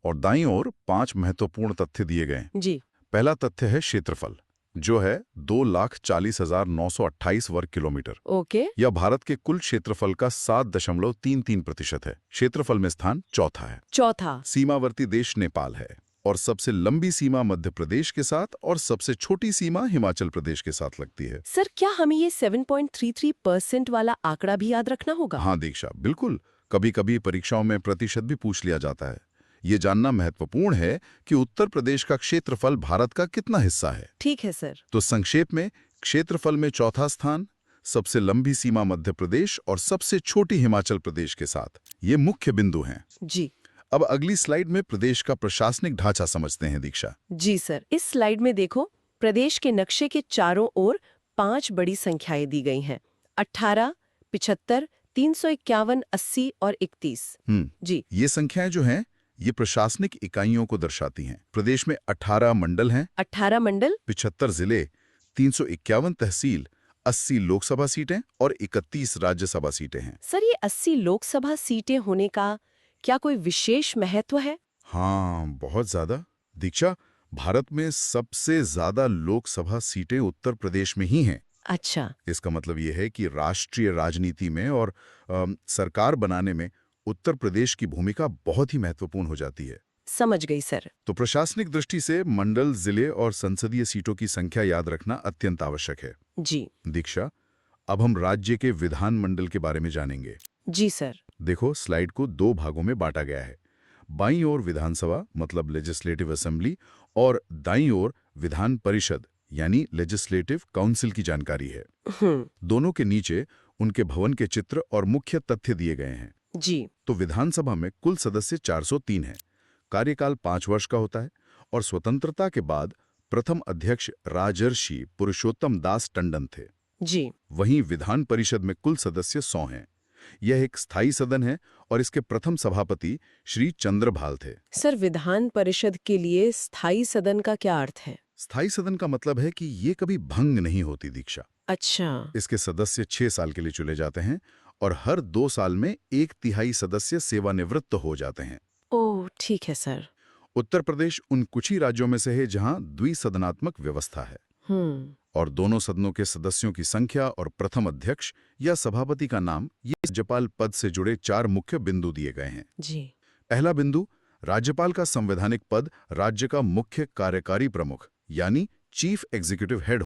और दाईं ओर 5 महत्वपूर्ण तथ्य दिए गए हैं। जी। पहला तथ्य है क्षेत्रफल, जो है 2,40,928 वर्ग किलोमीटर। ओके। यह भारत के कुल क्षेत्रफल का 7.33% है। क्षेत्रफल में स्थान चौथा है। चौथा। सीमावर्ती देश नेपाल है और सबसे लंबी सीमा मध्य प्रदेश के साथ और सबसे छोटी सीमा हिमाचल प्रदेश के साथ लगती है। सर, क्या हमें ये 7.33% वाला आंकड़ा भी याद रखना होगा? हाँ दीक्षा, बिल्कुल। कभी कभी परीक्षाओं में प्रतिशत भी पूछ लिया जाता है। ये जानना महत्वपूर्ण है कि उत्तर प्रदेश का क्षेत्रफल भारत का कितना हिस्सा है। ठीक है सर। तो संक्षेप में, क्षेत्रफल में चौथा स्थान, सबसे लंबी सीमा मध्य प्रदेश और सबसे छोटी हिमाचल प्रदेश के साथ, ये मुख्य बिंदु हैं। जी। अब अगली स्लाइड में प्रदेश का प्रशासनिक ढांचा समझते हैं दीक्षा। जी सर, इस स्लाइड में देखो, प्रदेश के नक्शे के चारों ओर 5 बड़ी संख्याएं दी गई हैं। 18, 75, 351, 80 और 31। जी। ये संख्याएं जो हैं, ये प्रशासनिक इकाइयों को दर्शाती हैं। प्रदेश में 18 मंडल हैं, 18 मंडल, 75 जिले, 351 तहसील, 80 लोकसभा सीटें और 31 राज्यसभा सीटें हैं। सर ये 80 लोकसभा सीटें होने का क्या कोई विशेष महत्व है? हाँ, बहुत ज्यादा। दीक्षा, भारत में सबसे ज्यादा लोकसभा सीटें उत्तर प्रदेश में ही हैं। अच्छा। इसका मतलब ये है कि राष्ट्रीय राजनीति में और सरकार बनाने में उत्तर प्रदेश की भूमिका बहुत ही महत्वपूर्ण हो जाती है। समझ गई सर। तो प्रशासनिक दृष्टि से मंडल, जिले और संसदीय सीटों की संख्या याद रखना अत्यंत आवश्यक है। जी। दीक्षा, अब हम राज्य के विधानमंडल के बारे में जानेंगे। जी सर। देखो, स्लाइड को 2 भागों में बांटा गया है। बाईं ओर विधानसभा मतलब लेजिस्लेटिव असेंबली और दाईं ओर विधान परिषद यानी लेजिस्लेटिव काउंसिल की जानकारी है। दोनों के नीचे उनके भवन के चित्र और मुख्य तथ्य दिए गए हैं। जी। तो विधानसभा में कुल सदस्य 403 हैं। कार्यकाल 5 वर्ष का होता है और स्वतंत्रता के बाद प्रथम अध्यक्ष राजर्षि पुरुषोत्तम दास टंडन थे। जी। वहीं विधान परिषद में कुल सदस्य 100 हैं। यह एक स्थायी सदन है और इसके प्रथम सभापति श्री चंद्रभाल थे। सर, विधान परिषद के लिए स्थायी सदन का क्या अर्थ है? स्थायी सदन का मतलब है कि ये कभी भंग नहीं होती दीक्षा। अच्छा। इसके सदस्य 6 साल के लिए चुने जाते हैं और हर 2 साल में 1/3 सदस्य सेवानिवृत्त हो जाते हैं। ओह, ठीक है सर। उत्तर प्रदेश उन कुछ ही राज्यों में से है जहां द्विसदनात्मक व्यवस्था है और दोनों सदनों के सदस्यों की संख्या और प्रथम अध्यक्ष या सभापति का नाम, ये राज्यपाल पद से जुड़े 4 मुख्य बिंदु दिए गए हैं। जी। पहला बिंदु, राज्यपाल का संवैधानिक पद राज्य का मुख्य कार्यकारी प्रमुख यानी चीफ एग्जीक्यूटिव हेड